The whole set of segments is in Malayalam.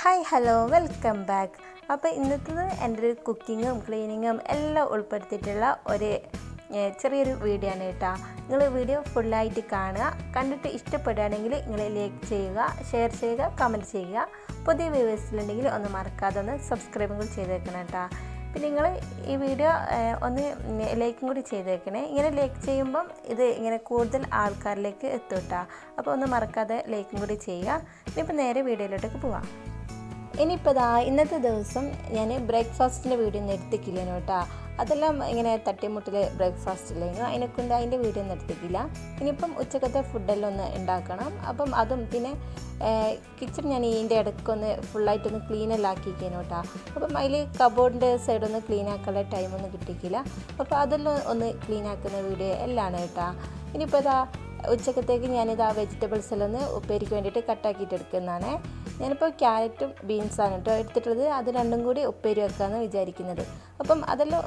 Hi hello welcome back. അപ്പോൾ ഇന്നത്തേത് എൻ്റെ ഒരു കുക്കിങ്ങും ക്ലീനിങ്ങും എല്ലാം ഉൾപ്പെടുത്തിയിട്ടുള്ള ഒരു ചെറിയൊരു വീഡിയോ ആണ് കേട്ടോ. നിങ്ങൾ വീഡിയോ ഫുള്ളായിട്ട് കാണുക. കണ്ടിട്ട് ഇഷ്ടപ്പെടുകയാണെങ്കിൽ നിങ്ങൾ ലൈക്ക് ചെയ്യുക, ഷെയർ ചെയ്യുക, കമൻറ്റ് ചെയ്യുക. പുതിയ വ്യൂവേഴ്സിലുണ്ടെങ്കിൽ ഒന്ന് മറക്കാതെ ഒന്ന് സബ്സ്ക്രൈബും കൂടി ചെയ്തേക്കണം കേട്ടോ. പിന്നെ നിങ്ങൾ ഈ വീഡിയോ ഒന്ന് ലൈക്കും കൂടി ചെയ്തേക്കണേ. ഇങ്ങനെ ലൈക്ക് ചെയ്യുമ്പം ഇത് ഇങ്ങനെ കൂടുതൽ ആൾക്കാരിലേക്ക് എത്തും കേട്ടോ. അപ്പോൾ ഒന്ന് മറക്കാതെ ലൈക്കും കൂടി ചെയ്യുക. ഇനിയിപ്പോൾ നേരെ വീഡിയോയിലോട്ടേക്ക് പോവാം. ഇനിയിപ്പോൾ ഇന്നത്തെ ദിവസം ഞാൻ ബ്രേക്ക്ഫാസ്റ്റിൻ്റെ വീഡിയോ ഒന്നും എടുത്തിക്കില്ല കേട്ടോ. അതെല്ലാം ഇങ്ങനെ തട്ടിമുട്ടിൽ ബ്രേക്ക്ഫാസ്റ്റ് ഇല്ലെങ്കിൽ അതിനെക്കൊണ്ട് അതിൻ്റെ വീഡിയോ ഒന്നും എടുത്തിക്കില്ല. ഇനിയിപ്പം ഉച്ചക്കത്തെ ഫുഡെല്ലാം ഒന്ന് ഉണ്ടാക്കണം. അപ്പം അതും പിന്നെ കിച്ചൺ ഞാൻ ഇതിൻ്റെ ഇടയ്ക്കൊന്ന് ഫുള്ളായിട്ടൊന്ന് ക്ലീനെല്ലാം ആക്കിയിരിക്കുന്നു കേട്ടോ. അപ്പം അതിൽ കബോർഡിൻ്റെ സൈഡൊന്ന് ക്ലീൻ ആക്കാനുള്ള ടൈമൊന്നും കിട്ടിയിട്ടില്ല. അപ്പോൾ അതെല്ലാം ഒന്ന് ക്ലീൻ ആക്കുന്ന വീഡിയോ എല്ലാം കേട്ടോ. ഇനിയിപ്പോൾ ഉച്ചക്കത്തേക്ക് വെജിറ്റബിൾസ് എല്ലാം ഒന്ന് ഉപ്പേരിക്ക് വേണ്ടിയിട്ട് കട്ടാക്കിയിട്ട് എടുക്കുന്നതാണ്. ഞാനിപ്പോൾ ക്യാരറ്റും ബീൻസാണ് കേട്ടോ എടുത്തിട്ടുള്ളത്. അത് രണ്ടും കൂടി ഉപ്പേരി വെക്കാമെന്ന് വിചാരിക്കുന്നത്. അപ്പം അതെല്ലാം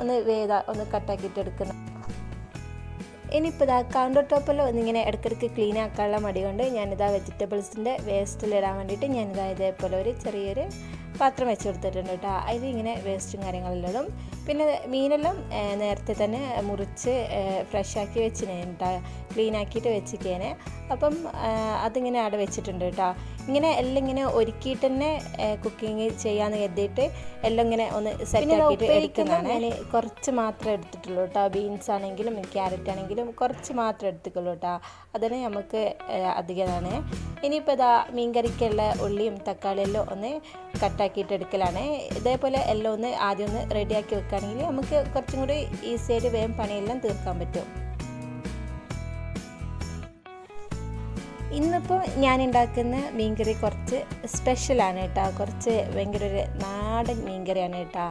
ഒന്ന് കട്ടാക്കിയിട്ട് എടുക്കണം. ഇനിയിപ്പോൾ കൗണ്ടർ ടോപ്പെല്ലാം ഒന്നിങ്ങനെ ഇടയ്ക്കിടയ്ക്ക് ക്ലീൻ ആക്കാനുള്ള മടി കൊണ്ട് വെജിറ്റബിൾസിൻ്റെ വേസ്റ്റിലിടാൻ വേണ്ടിയിട്ട് ഇതേപോലെ ഒരു ചെറിയൊരു പാത്രം വെച്ച് കൊടുത്തിട്ടുണ്ട് കേട്ടോ. അതിൽ ഇങ്ങനെ വേസ്റ്റും കാര്യങ്ങളെല്ലാം ഇടും. പിന്നെ മീനെല്ലാം നേരത്തെ തന്നെ മുറിച്ച് ഫ്രഷാക്കി വെച്ചിന് കേട്ടോ, ക്ലീൻ ആക്കിയിട്ട് വെച്ചിരിക്കേനെ. അപ്പം അതിങ്ങനെ അവിടെ വെച്ചിട്ടുണ്ട് കേട്ടോ. ഇങ്ങനെ എല്ലാം ഇങ്ങനെ ഒരുക്കിയിട്ട് തന്നെ കുക്കിങ് ചെയ്യാമെന്ന് കരുതിയിട്ട് എല്ലാം ഇങ്ങനെ ഒന്ന് സെറ്റ് ആക്കിയിട്ട് എടുക്കുന്നതാണ്. ഞാൻ കുറച്ച് മാത്രമേ എടുത്തിട്ടുള്ളൂ കേട്ടോ. ബീൻസ് ആണെങ്കിലും ക്യാരറ്റ് ആണെങ്കിലും കുറച്ച് മാത്രമേ എടുത്തിട്ടുള്ളൂ കേട്ടോ. അതിന് നമുക്ക് അധികമാണ്. ഇനിയിപ്പോൾ മീൻകറിക്കുള്ള ഉള്ളിയും തക്കാളിയെല്ലാം ഒന്ന് കട്ടാക്കിയിട്ട് എടുക്കലാണ്. ഇതേപോലെ എല്ലാം ഒന്ന് ആദ്യം ഒന്ന് റെഡിയാക്കി വെക്കുകയാണെങ്കിൽ നമുക്ക് കുറച്ചും കൂടി ഈസിയായിട്ട് വേഗം പണിയെല്ലാം തീർക്കാൻ പറ്റും. ഇന്നിപ്പോൾ ഞാൻ ഉണ്ടാക്കുന്ന മീൻകറി കുറച്ച് സ്പെഷ്യലാണ് കേട്ടോ. കുറച്ച് ഭയങ്കര ഒരു നാടൻ മീൻകറിയാണ് കേട്ടോ.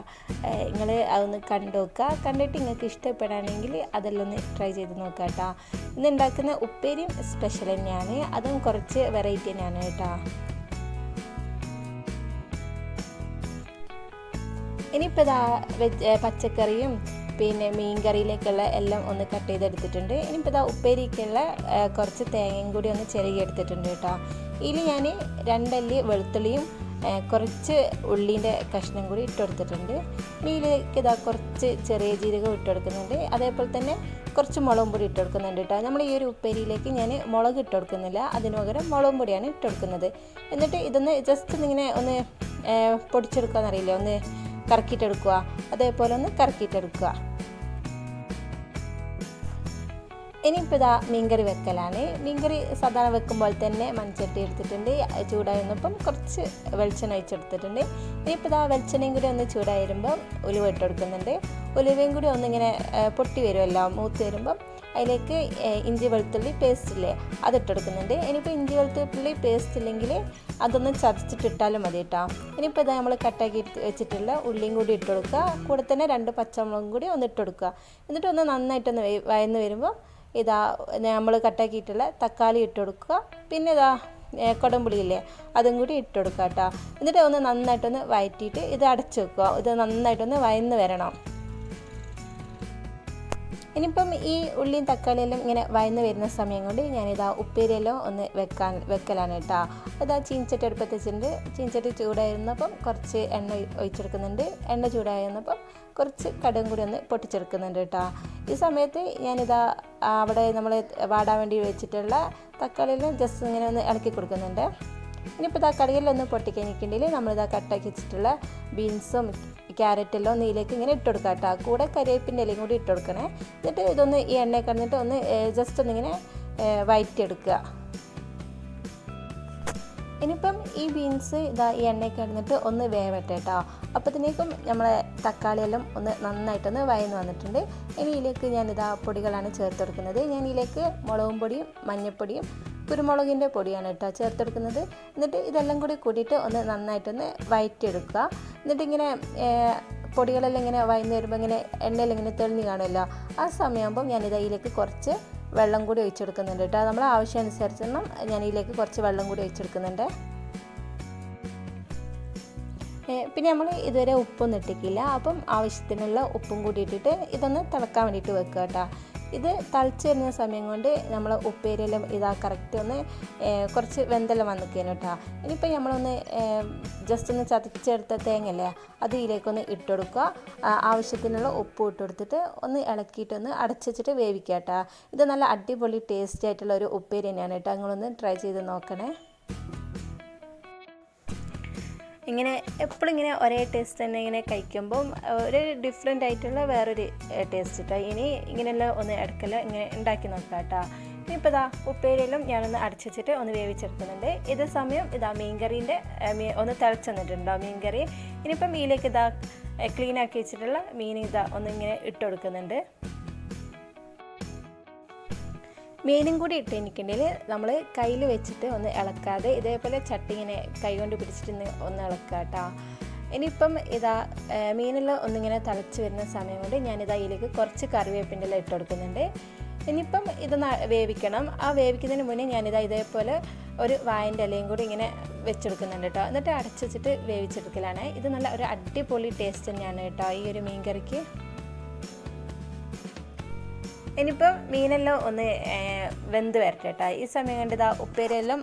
നിങ്ങൾ അതൊന്ന് കണ്ടു നോക്കുക. കണ്ടിട്ട് നിങ്ങൾക്ക് ഇഷ്ടപ്പെടുകയാണെങ്കിൽ അതെല്ലാം ഒന്ന് ട്രൈ ചെയ്ത് നോക്കുക കേട്ടോ. ഇന്ന് ഉണ്ടാക്കുന്ന ഉപ്പേരിയും സ്പെഷ്യൽ തന്നെയാണ്. അതും കുറച്ച് വെറൈറ്റി തന്നെയാണ് കേട്ടോ. ഇനിയിപ്പോൾ പച്ചക്കറിയും പിന്നെ മീൻ കറിയിലേക്കുള്ള എല്ലാം ഒന്ന് കട്ട് ചെയ്തെടുത്തിട്ടുണ്ട്. ഇനിയിപ്പോൾ ഉപ്പേരിക്കുള്ള കുറച്ച് തേങ്ങയും കൂടി ഒന്ന് ചെറുകി എടുത്തിട്ടുണ്ട് കേട്ടോ. ഇതിൽ ഞാൻ 2 അല്ലി വെളുത്തുള്ളിയും കുറച്ച് ഉള്ളീൻ്റെ കഷ്ണം കൂടി ഇട്ട് കൊടുത്തിട്ടുണ്ട്. ഇതിലേക്ക് കുറച്ച് ചെറിയ ജീരകം ഇട്ട് കൊടുക്കുന്നുണ്ട്. അതേപോലെ തന്നെ കുറച്ച് മുളകും പൊടി ഇട്ട് കൊടുക്കുന്നുണ്ട് കേട്ടോ. നമ്മൾ ഈ ഒരു ഉപ്പേരിയിലേക്ക് ഞാൻ മുളക് ഇട്ട് കൊടുക്കുന്നില്ല, അതിന് പകരം മുളകും പൊടിയാണ് ഇട്ട് കൊടുക്കുന്നത്. എന്നിട്ട് ഇതൊന്ന് ജസ്റ്റ് ഇങ്ങനെ ഒന്ന് പൊടിച്ചെടുക്കാമെന്നറിയില്ല, ഒന്ന് കറക്കിയിട്ടെടുക്കുക. അതേപോലെ ഒന്ന് കറക്കിയിട്ടെടുക്കുക. ഇനിയിപ്പോൾ മീൻകറി വെക്കലാണ്. മീൻകറി സാധാരണ വെക്കുമ്പോൾ തന്നെ മൺചട്ടി എടുത്തിട്ടുണ്ട്. ചൂടായി വന്നപ്പം കുറച്ച് വെളിച്ചെണ്ണ ഒഴിച്ചെടുത്തിട്ടുണ്ട്. ഇനിയിപ്പോൾ വെളിച്ചെണ്ണയും കൂടി ഒന്ന് ചൂടായി വരുമ്പോൾ ഉലുവ ഇട്ട് കൊടുക്കുന്നുണ്ട്. ഉലുവയും കൂടി ഒന്നിങ്ങനെ പൊട്ടി വരുമല്ലോ, മൂത്ത് വരുമ്പം അതിലേക്ക് ഇഞ്ചി വെളുത്തുള്ളി പേസ്റ്റ് ഇല്ലേ, അതിട്ടെടുക്കുന്നുണ്ട്. ഇനിയിപ്പോൾ ഇഞ്ചി വെളുത്തുള്ളി പേസ്റ്റ് ഇല്ലെങ്കിൽ അതൊന്ന് ചതച്ചിട്ടിട്ടാലും മതി കേട്ടോ. ഇനിയിപ്പോൾ നമ്മൾ കട്ടാക്കി വെച്ചിട്ടുള്ള ഉള്ളിയും കൂടി ഇട്ട് കൊടുക്കുക. കൂടെ തന്നെ 2 പച്ചമുളകും കൂടി ഒന്ന് ഇട്ട് കൊടുക്കുക. എന്നിട്ട് ഒന്ന് നന്നായിട്ടൊന്ന് വഴന്ന് വരുമ്പോൾ നമ്മൾ കട്ടാക്കിയിട്ടുള്ള തക്കാളി ഇട്ട് കൊടുക്കുക. പിന്നെ കൊടംപുളിയില്ലേ, അതും കൂടി ഇട്ട് കൊടുക്കുക കേട്ടോ. എന്നിട്ട് ഒന്ന് നന്നായിട്ടൊന്ന് വഴറ്റിയിട്ട് ഇത് അടച്ചു വെക്കുക. ഇത് നന്നായിട്ടൊന്ന് വഴന്ന് വരണം. ഇനിയിപ്പം ഈ ഉള്ളിയും തക്കാളിയെല്ലാം ഇങ്ങനെ വഴന്ന് വരുന്ന സമയം കൊണ്ട് ഉപ്പേരിയെല്ലാം ഒന്ന് വെക്കലാണ് കേട്ടോ. ചീനച്ചട്ടി അടുപ്പത്ത് വെച്ചിട്ടുണ്ട്. ചീനച്ചട്ടി ചൂടായിരുന്നപ്പം കുറച്ച് എണ്ണ ഒഴിച്ചെടുക്കുന്നുണ്ട്. എണ്ണ ചൂടായിരുന്നപ്പം കുറച്ച് കടുകും കൂടി ഒന്ന് പൊട്ടിച്ചെടുക്കുന്നുണ്ട് കേട്ടോ. ഈ സമയത്ത് അവിടെ നമ്മൾ വാടാൻ വേണ്ടി വെച്ചിട്ടുള്ള തക്കാളിയെല്ലാം ജസ്റ്റ് ഇങ്ങനെ ഒന്ന് ഇളക്കി കൊടുക്കുന്നുണ്ട്. ഇനിയിപ്പോൾ കടുകിലൊന്ന് പൊട്ടിക്കഴിഞ്ഞിട്ടുണ്ടെങ്കിൽ നമ്മളിതാ കട്ടാക്കി വെച്ചിട്ടുള്ള ബീൻസും ക്യാരറ്റെല്ലാം ഒന്ന് ഇതിലേക്ക് ഇങ്ങനെ ഇട്ട് കൊടുക്കുക കേട്ടോ. കൂടെ കരിവേപ്പിൻ്റെ ഇലയും കൂടി ഇട്ട് കൊടുക്കണേ. എന്നിട്ട് ഇതൊന്ന് ഈ എണ്ണയിൽ കിടന്നിട്ട് ഒന്ന് ജസ്റ്റ് ഒന്നിങ്ങനെ വഴറ്റിയെടുക്കുക. ഇനിയിപ്പം ഈ ബീൻസ് ഈ എണ്ണയിൽ കിടന്നിട്ട് ഒന്ന് വേവട്ടെ കേട്ടോ. അപ്പോഴത്തേക്കും നമ്മളെ തക്കാളിയെല്ലാം ഒന്ന് നന്നായിട്ടൊന്ന് വഴന്ന് വന്നിട്ടുണ്ട്. ഇനി ഇതിലേക്ക് പൊടികളാണ് ചേർത്ത് കൊടുക്കുന്നത്. ഞാൻ ഇതിലേക്ക് മുളകും പൊടിയും മഞ്ഞൾപ്പൊടിയും കുരുമുളകിൻ്റെ പൊടിയാണ് കേട്ടോ ചേർത്തെടുക്കുന്നത്. എന്നിട്ട് ഇതെല്ലാം കൂടി കൂട്ടിയിട്ട് ഒന്ന് നന്നായിട്ടൊന്ന് വഴറ്റിയെടുക്കുക. എന്നിട്ട് ഇങ്ങനെ പൊടികളെല്ലാം ഇങ്ങനെ വഴന്ന് വരുമ്പോൾ ഇങ്ങനെ എണ്ണയിൽ ഇങ്ങനെ തെളിഞ്ഞ് കാണുമല്ലോ, ആ സമയമാകുമ്പോൾ ഇതിലേക്ക് കുറച്ച് വെള്ളം കൂടി ഒഴിച്ചെടുക്കുന്നുണ്ട് കേട്ടോ. നമ്മളെ ആവശ്യാനുസരിച്ചെണ്ണം ഇതിലേക്ക് കുറച്ച് വെള്ളം കൂടി ഒഴിച്ചെടുക്കുന്നുണ്ട്. പിന്നെ നമ്മൾ ഇതുവരെ ഉപ്പൊന്നും ഇട്ടിട്ടില്ല. അപ്പം ആവശ്യത്തിനുള്ള ഉപ്പും കൂടി ഇട്ടിട്ട് ഇതൊന്ന് തിളക്കാൻ വേണ്ടിയിട്ട് വെക്കുക കേട്ടോ. ഇത് തിളച്ച് വരുന്ന സമയം കൊണ്ട് നമ്മൾ ഉപ്പേരിയെല്ലാം ഇതാ കറക്റ്റ് ഒന്ന് കുറച്ച് വെന്തെല്ലാം വന്നിരിക്കുന്നു കേട്ടോ. ഇനിയിപ്പോൾ നമ്മളൊന്ന് ജസ്റ്റ് ഒന്ന് ചതച്ചെടുത്ത തേങ്ങയല്ലേ അത് ഇതിലേക്കൊന്ന് ഇട്ട് കൊടുക്കുക. ആവശ്യത്തിനുള്ള ഉപ്പ് ഇട്ട് കൊടുത്തിട്ട് ഒന്ന് ഇളക്കിയിട്ടൊന്ന് അടച്ച് വെച്ചിട്ട് വേവിക്കുക കേട്ടോ. ഇത് നല്ല അടിപൊളി ടേസ്റ്റി ആയിട്ടുള്ള ഒരു ഉപ്പേരി തന്നെയാണ് കേട്ടോ. നിങ്ങളൊന്ന് ട്രൈ ചെയ്ത് നോക്കണേ. ഇങ്ങനെ എപ്പോഴും ഇങ്ങനെ ഒരേ ടേസ്റ്റ് തന്നെ ഇങ്ങനെ കഴിക്കുമ്പം ഒരു ഡിഫറെൻ്റ് ആയിട്ടുള്ള വേറൊരു ടേസ്റ്റ് കേട്ടോ. ഇനി ഇങ്ങനെയെല്ലാം ഒന്ന് ഇടയ്ക്കെല്ലാം ഇങ്ങനെ ഉണ്ടാക്കി നോക്കാം കേട്ടോ. ഇനിയിപ്പോൾ ഇതാ ഉപ്പേരിയെല്ലാം ഞാനൊന്ന് അടച്ച് വെച്ചിട്ട് ഒന്ന് വേവിച്ചെടുക്കുന്നുണ്ട്. ഇത് സമയം ഇതാ മീൻകറീൻ്റെ ഒന്ന് തിളച്ച് വന്നിട്ടുണ്ടോ മീൻകറി. ഇനിയിപ്പം മീനിലേക്ക് ഇതാ ക്ലീൻ ആക്കി വെച്ചിട്ടുള്ള മീൻ ഇതാ ഒന്നിങ്ങനെ ഇട്ട് കൊടുക്കുന്നുണ്ട്. മീനും കൂടി ഇട്ടിട്ടുണ്ടെങ്കിൽ നമ്മൾ കയ്യിൽ വെച്ചിട്ട് ഒന്ന് ഇളക്കാതെ ഇതേപോലെ ചട്ടി ഇങ്ങനെ കൈ കൊണ്ട് പിടിച്ചിട്ട് ഒന്ന് ഇളക്കുക കേട്ടോ. ഇനിയിപ്പം ഇതാ മീനെല്ലാം ഒന്നിങ്ങനെ തിളച്ച് വരുന്ന സമയം കൊണ്ട് ഞാനിതാ ഇതിലേക്ക് കുറച്ച് കറിവേപ്പിൻ്റെ എല്ലാം ഇട്ട് കൊടുക്കുന്നുണ്ട്. ഇനിയിപ്പം ഇത് വേവിക്കണം. ആ വേവിക്കുന്നതിന് മുന്നേ ഞാനിതാ ഇതേപോലെ ഒരു വായൻ്റെ ഇലയും കൂടി ഇങ്ങനെ വെച്ചെടുക്കുന്നുണ്ട് കേട്ടോ. എന്നിട്ട് അടച്ച് വെച്ചിട്ട് വേവിച്ചെടുക്കലാണ്. ഇത് നല്ല ഒരു അടിപൊളി ടേസ്റ്റ് തന്നെയാണ് കേട്ടോ ഈ ഒരു മീൻ കറിക്ക്. ഇനിയിപ്പം മീനെല്ലാം ഒന്ന് വെന്ത് വരട്ടെ കേട്ടോ. ഈ സമയം കണ്ട് ഇതാ ഉപ്പേരിയെല്ലാം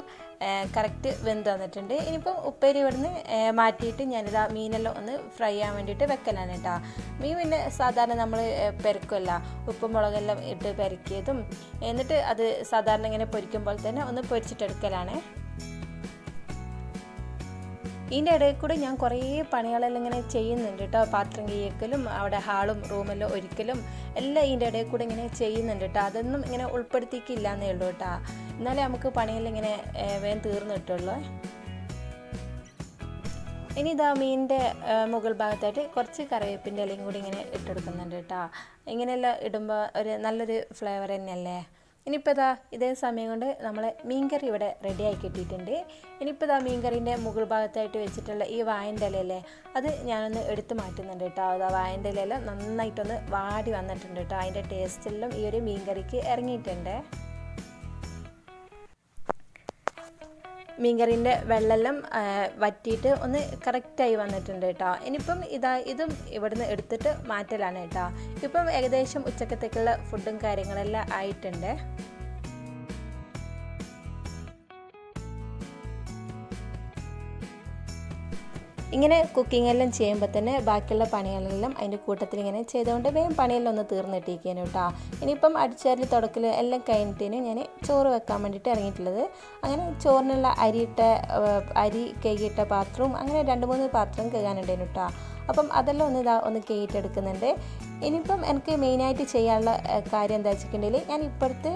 കറക്റ്റ് വെന്ത് വന്നിട്ടുണ്ട്. ഇനിയിപ്പം ഉപ്പേരി ഇവിടുന്ന് മാറ്റിയിട്ട് ഞാനിതാ മീനെല്ലാം ഒന്ന് ഫ്രൈ ചെയ്യാൻ വേണ്ടിയിട്ട് വെക്കലാണ് കേട്ടോ. മീൻ പിന്നെ സാധാരണ നമ്മൾ പെരക്കുമല്ല, ഉപ്പും മുളകെല്ലാം ഇട്ട് പെരക്കിയതും എന്നിട്ട് അത് സാധാരണ ഇങ്ങനെ പൊരിക്കുമ്പോൾ തന്നെ ഒന്ന് പൊരിച്ചിട്ടെടുക്കലാണ്. ഇതിൻ്റെ ഇടയിൽ കൂടെ ഞാൻ കുറേ പണികളെല്ലാം ഇങ്ങനെ ചെയ്യുന്നുണ്ട് കേട്ടോ. പാത്രം കീയക്കലും അവിടെ ഹാളും റൂമെല്ലാം ഒരിക്കലും എല്ലാം ഇതിൻ്റെ ഇടയിൽ കൂടെ ഇങ്ങനെ ചെയ്യുന്നുണ്ട് കേട്ടോ. അതൊന്നും ഇങ്ങനെ ഉൾപ്പെടുത്തിയിട്ടില്ല എന്നേ ഉള്ളൂ കേട്ടോ. എന്നാലേ നമുക്ക് പണിയെല്ലാം ഇങ്ങനെ വേഗം തീർന്നു കിട്ടുള്ളൂ. ഇനി ഇതാ മീനിൻ്റെ മുകൾ ഭാഗത്തായിട്ട് കുറച്ച് കറിവേപ്പിൻ്റെ ഇലയും കൂടി ഇങ്ങനെ ഇട്ടെടുക്കുന്നുണ്ട് കേട്ടോ. ഇങ്ങനെയെല്ലാം ഇടുമ്പോൾ ഒരു നല്ലൊരു ഫ്ലേവർ തന്നെയല്ലേ. ഇനിയിപ്പോൾ ഇതാ ഇതേ സമയം കൊണ്ട് നമ്മൾ മീൻകറി ഇവിടെ റെഡി ആക്കി കിട്ടിയിട്ടുണ്ട്. ഇനിയിപ്പോൾ ഇതാ മീൻകറീൻ്റെ മുകൾ ഭാഗത്തായിട്ട് വെച്ചിട്ടുള്ള ഈ വായൻ്റെ ഇലയല്ലേ അത് ഞാനൊന്ന് എടുത്ത് മാറ്റുന്നുണ്ട് കേട്ടോ. അതാ വായൻ്റെ ഇലയെല്ലാം നന്നായിട്ടൊന്ന് വാടി വന്നിട്ടുണ്ട് കേട്ടോ. അതിൻ്റെ ടേസ്റ്റെല്ലാം ഈ ഒരു മീൻകറിക്ക് ഇറങ്ങിയിട്ടുണ്ട്. മീൻകറീൻ്റെ വെള്ളമെല്ലാം വറ്റിയിട്ട് ഒന്ന് കറക്റ്റായി വന്നിട്ടുണ്ട് കേട്ടോ. ഇനിയിപ്പം ഇതും ഇവിടുന്ന് എടുത്തിട്ട് മാറ്റലാണ് കേട്ടോ. ഇപ്പം ഏകദേശം ഉച്ചക്കത്തേക്കുള്ള ഫുഡും കാര്യങ്ങളെല്ലാം ആയിട്ടുണ്ട്. ഇങ്ങനെ കുക്കിംഗ് എല്ലാം ചെയ്യുമ്പോൾ തന്നെ ബാക്കിയുള്ള പണികളെല്ലാം അതിൻ്റെ കൂട്ടത്തിൽ ഇങ്ങനെ ചെയ്തുകൊണ്ട് വേഗം പണിയെല്ലാം ഒന്ന് തീർന്നിട്ടിരിക്കുകയാണ് കേട്ടോ. ഇനിയിപ്പം അടിച്ചുവാരൽ തുടക്കൽ എല്ലാം കഴിഞ്ഞിട്ടേന് ഞാൻ ചോറ് വെക്കാൻ വേണ്ടിയിട്ട് ഇറങ്ങിയിട്ടുള്ളത്. അങ്ങനെ ചോറിനുള്ള അരി കഴുകിയിട്ട പാത്രവും അങ്ങനെ 2-3 പാത്രം കഴുകാനുണ്ടായിരുന്നു കേട്ടോ. അപ്പം അതെല്ലാം ഒന്ന് കഴുകിയിട്ടെടുക്കുന്നുണ്ട്. ഇനിയിപ്പം എനിക്ക് മെയിനായിട്ട് ചെയ്യാനുള്ള കാര്യം എന്താ വെച്ചിട്ടുണ്ടെങ്കിൽ ഞാൻ ഇപ്പോഴത്തെ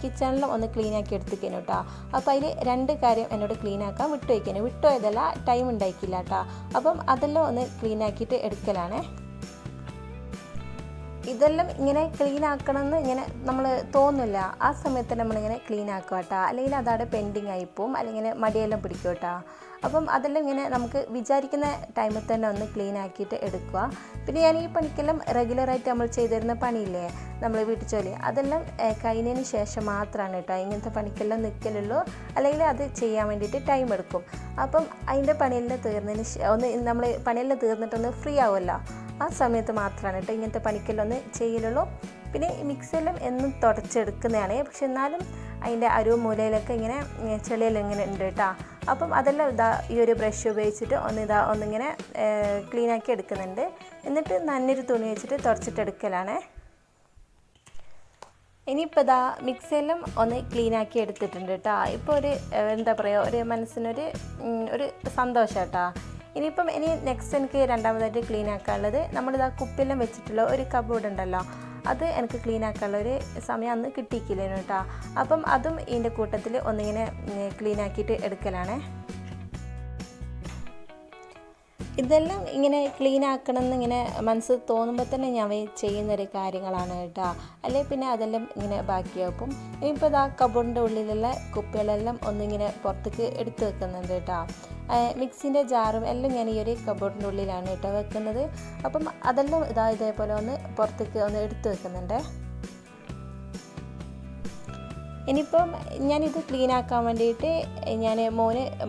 കിച്ചണിലും ഒന്ന് ക്ലീൻ ആക്കി എടുത്തിരിക്കുന്നു കേട്ടോ. അപ്പോൾ അതിൽ 2 കാര്യം എന്നോട് ക്ലീൻ ആക്കാൻ വിട്ടുപോയതല്ല, ടൈം ഉണ്ടായിക്കില്ല കേട്ടോ. അപ്പം അതെല്ലാം ഒന്ന് ക്ലീൻ ആക്കിയിട്ട് എടുക്കലാണ്. ഇതെല്ലാം ഇങ്ങനെ ക്ലീൻ ആക്കണമെന്ന് ഇങ്ങനെ നമ്മൾ തോന്നില്ല. ആ സമയത്ത് നമ്മളിങ്ങനെ ക്ലീൻ ആക്കുക കേട്ടോ. അല്ലെങ്കിൽ അതവിടെ പെൻഡിങ് ആയിപ്പോവും, അല്ലെങ്കിൽ മടിയെല്ലാം പിടിക്കും കേട്ടോ. അപ്പം അതെല്ലാം ഇങ്ങനെ നമുക്ക് വിചാരിക്കുന്ന ടൈമിൽ തന്നെ ഒന്ന് ക്ലീൻ ആക്കിയിട്ട് എടുക്കുക. പിന്നെ ഞാൻ ഈ പണിക്കെല്ലാം റെഗുലറായിട്ട് നമ്മൾ ചെയ്തിരുന്ന പണിയില്ലേ, നമ്മൾ വീട്ടിൽ ജോലി, അതെല്ലാം കഴിഞ്ഞതിന് ശേഷം മാത്രമാണ് കേട്ടോ ഇങ്ങനത്തെ പണിക്കെല്ലാം നിൽക്കലുള്ളൂ. അല്ലെങ്കിൽ അത് ചെയ്യാൻ വേണ്ടിയിട്ട് ടൈം എടുക്കും. അപ്പം അതിൻ്റെ പണിയെല്ലാം നമ്മൾ പണിയെല്ലാം തീർന്നിട്ടൊന്ന് ഫ്രീ ആവുമല്ലോ, ആ സമയത്ത് മാത്രമാണ് കേട്ടോ ഇങ്ങനത്തെ പണിക്കെല്ലാം ഒന്ന് ചെയ്യലുള്ളൂ. പിന്നെ മിക്സിയെല്ലാം എന്നും തുടച്ചെടുക്കുന്നതാണ്. പക്ഷെ എന്നാലും അതിൻ്റെ മൂലയിലൊക്കെ ഇങ്ങനെ ചെളിയെല്ലാം ഇങ്ങനെ ഉണ്ട് കേട്ടോ. അപ്പം അതെല്ലാം ഈ ഒരു ബ്രഷ് ഉപയോഗിച്ചിട്ട് ഒന്നിങ്ങനെ ക്ലീനാക്കി എടുക്കുന്നുണ്ട്. എന്നിട്ട് നന്നൊരു തുണി വെച്ചിട്ട് തുടച്ചിട്ടെടുക്കലാണ്. ഇനിയിപ്പോൾ മിക്സിയെല്ലാം ഒന്ന് ക്ലീനാക്കി എടുത്തിട്ടുണ്ട് കേട്ടോ. ഇപ്പോൾ എന്താ പറയുക, ഒരു മനസ്സിനൊരു സന്തോഷം കേട്ടോ. ഇനിയിപ്പം നെക്സ്റ്റ് എനിക്ക് രണ്ടാമതായിട്ട് ക്ലീൻ ആക്കാനുള്ളത് കുപ്പിയെല്ലാം വെച്ചിട്ടുള്ള ഒരു കബോർഡ് ഉണ്ടല്ലോ, അത് എനിക്ക് ക്ലീൻ ആക്കാനുള്ള ഒരു സമയം അന്ന് കിട്ടിയിക്കില്ലേനു കേട്ടോ. അപ്പം അതും ഇതിൻ്റെ കൂട്ടത്തിൽ ഒന്നിങ്ങനെ ക്ലീൻ ആക്കിയിട്ട് എടുക്കലാണ്. ഇതെല്ലാം ഇങ്ങനെ ക്ലീൻ ആക്കണമെന്ന് ഇങ്ങനെ മനസ്സ് തോന്നുമ്പോൾ തന്നെ ഞാൻ ചെയ്യുന്നൊരു കാര്യങ്ങളാണ് കേട്ടോ. അല്ലെങ്കിൽ പിന്നെ അതെല്ലാം ഇങ്ങനെ ബാക്കിയാക്കും. ഇനിയിപ്പോൾ കബോർഡിൻ്റെ ഉള്ളിലുള്ള കുപ്പികളെല്ലാം ഒന്നിങ്ങനെ പുറത്തേക്ക് എടുത്ത് വെക്കുന്നുണ്ട് കേട്ടോ. മിക്സിൻ്റെ ജാറും എല്ലാം ഞാൻ ഈ ഒരു കബോർഡിൻ്റെ ഉള്ളിലാണ് കേട്ടോ വെക്കുന്നത്. അപ്പം അതെല്ലാം ഇതേപോലെ ഒന്ന് പുറത്തേക്ക് ഒന്ന് എടുത്ത് വെക്കുന്നുണ്ട്. ഇനിയിപ്പം ഞാനിത് ക്ലീൻ ആക്കാൻ വേണ്ടിയിട്ട് ഞാൻ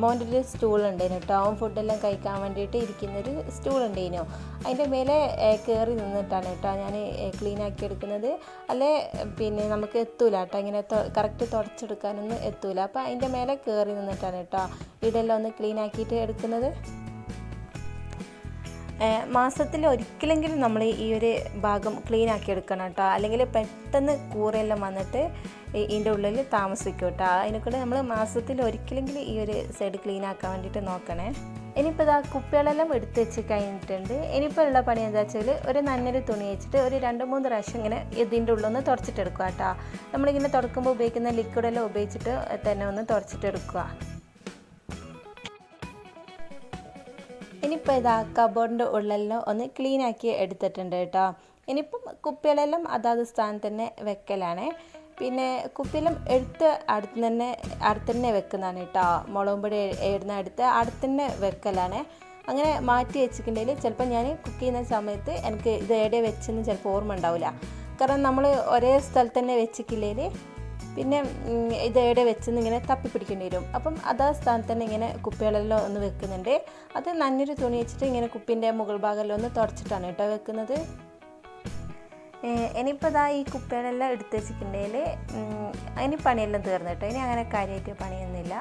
മോൻ്റെ ഒരു സ്റ്റൂളുണ്ടായിരുന്നു കേട്ടോ. അവൻ ഫുഡെല്ലാം കഴിക്കാൻ വേണ്ടിയിട്ട് ഇരിക്കുന്നൊരു സ്റ്റൂളുണ്ടായിരുന്നു. അതിൻ്റെ മേലെ കയറി നിന്നിട്ടാണ് കേട്ടോ ഞാൻ ക്ലീൻ ആക്കി എടുക്കുന്നത്. അല്ലേ പിന്നെ നമുക്ക് എത്തൂല കേട്ടോ, ഇങ്ങനെ കറക്റ്റ് തുടച്ചെടുക്കാനൊന്നും എത്തൂല. അപ്പോൾ അതിൻ്റെ മേലെ കയറി നിന്നിട്ടാണ് കേട്ടോ ഇതെല്ലാം ഒന്ന് ക്ലീൻ ആക്കിയിട്ട് എടുക്കുന്നത്. മാസത്തിൽ ഒരിക്കലെങ്കിലും നമ്മൾ ഈ ഒരു ഭാഗം ക്ലീൻ ആക്കി എടുക്കണം കേട്ടോ, അല്ലെങ്കിൽ പെട്ടെന്ന് കൂറയെല്ലാം വന്നിട്ട് ഇതിൻ്റെ ഉള്ളിൽ താമസിക്കും കേട്ടോ. അതിനെക്കൂടെ നമ്മൾ മാസത്തിൽ ഒരിക്കലെങ്കിലും ഈ ഒരു സൈഡ് ക്ലീൻ ആക്കാൻ വേണ്ടിയിട്ട് നോക്കണേ. ഇനിയിപ്പോൾ ഇതാ കുപ്പികളെല്ലാം എടുത്ത് വെച്ച് കഴിഞ്ഞിട്ടുണ്ട്. ഇനിയിപ്പോൾ ഉള്ള പണി എന്താ വെച്ചാൽ ഒരു നനഞ്ഞൊരു തുണി വെച്ചിട്ട് ഒരു 2-3 പ്രാവശ്യം ഇങ്ങനെ ഇതിൻ്റെ ഉള്ളൊന്ന് തുടച്ചിട്ടെടുക്കുക കേട്ടോ. നമ്മളിങ്ങനെ തുടക്കുമ്പോൾ ഉപയോഗിക്കുന്ന ലിക്വിഡെല്ലാം ഉപയോഗിച്ചിട്ട് തന്നെ ഒന്ന് തുടച്ചിട്ടെടുക്കുക. ഇനിയിപ്പോൾ ഇതാ കബോർഡിൻ്റെ ഉള്ളെല്ലാം ഒന്ന് ക്ലീൻ ആക്കി എടുത്തിട്ടുണ്ട് കേട്ടോ. ഇനിയിപ്പം കുപ്പികളെല്ലാം അതാത് സ്ഥാനത്ത് തന്നെ വെക്കലാണ്. പിന്നെ കുപ്പിയെല്ലാം എടുത്ത് അടുത്ത് തന്നെ വെക്കുന്നതാണ് കേട്ടോ. മുളകും പൊടി ഇടുന്ന അടുത്ത് തന്നെ വെക്കലാണ്. അങ്ങനെ മാറ്റി വെച്ചിട്ടുണ്ടെങ്കിൽ ചിലപ്പോൾ ഞാൻ കുക്ക് ചെയ്യുന്ന സമയത്ത് എനിക്ക് ഇത് എവിടെ വെച്ചെന്ന് ചിലപ്പോൾ ഓർമ്മ ഉണ്ടാവില്ല. കാരണം നമ്മൾ ഒരേ സ്ഥലത്ത് തന്നെ വെച്ചിട്ടില്ലെങ്കിൽ പിന്നെ ഇത് എവിടെ വെച്ചെന്ന് ഇങ്ങനെ തപ്പിപ്പിടിക്കേണ്ടി വരും. അപ്പം അതാ സ്ഥാനത്ത് തന്നെ ഇങ്ങനെ കുപ്പികളെല്ലാം ഒന്ന് വെക്കുന്നുണ്ട്. അത് നനഞ്ഞൊരു തുണി വെച്ചിട്ട് ഇങ്ങനെ കുപ്പീൻ്റെ മുകൾ ഭാഗമെല്ലാം ഒന്ന് തുടച്ചിട്ടാണ് കേട്ടോ വെക്കുന്നത്. ഇനിയിപ്പോൾ ഇതാ ഈ കുപ്പികളെല്ലാം എടുത്ത് വെച്ചിട്ടുണ്ടെങ്കിൽ അതിന് പണിയെല്ലാം തീർന്നു കേട്ടോ. ഇനി അങ്ങനെ കാര്യമായിട്ട് പണിയൊന്നുമില്ല.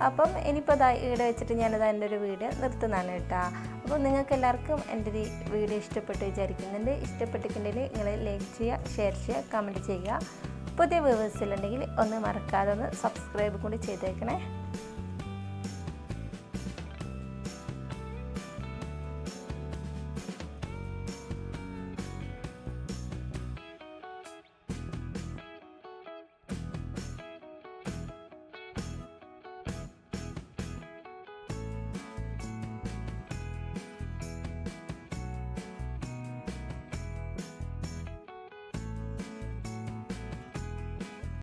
അപ്പം ഇനിയിപ്പോൾ ഇതാ ഇവിടെ വെച്ചിട്ട് ഞാനത് എൻ്റെ ഒരു വീഡിയോ നിർത്തുന്നതാണ് കേട്ടോ. അപ്പോൾ നിങ്ങൾക്ക് എല്ലാവർക്കും എൻ്റെ ഒരു വീഡിയോ ഇഷ്ടപ്പെട്ട് വിചാരിക്കുന്നുണ്ട്. ഇഷ്ടപ്പെട്ടിട്ടുണ്ടെങ്കിൽ നിങ്ങൾ ലൈക്ക് ചെയ്യുക, ഷെയർ ചെയ്യുക, കമൻറ്റ് ചെയ്യുക. പുതിയ വ്യൂവേഴ്സിലുണ്ടെങ്കിൽ ഒന്ന് മറക്കാതെ ഒന്ന് സബ്സ്ക്രൈബ് കൂടി ചെയ്തേക്കണേ.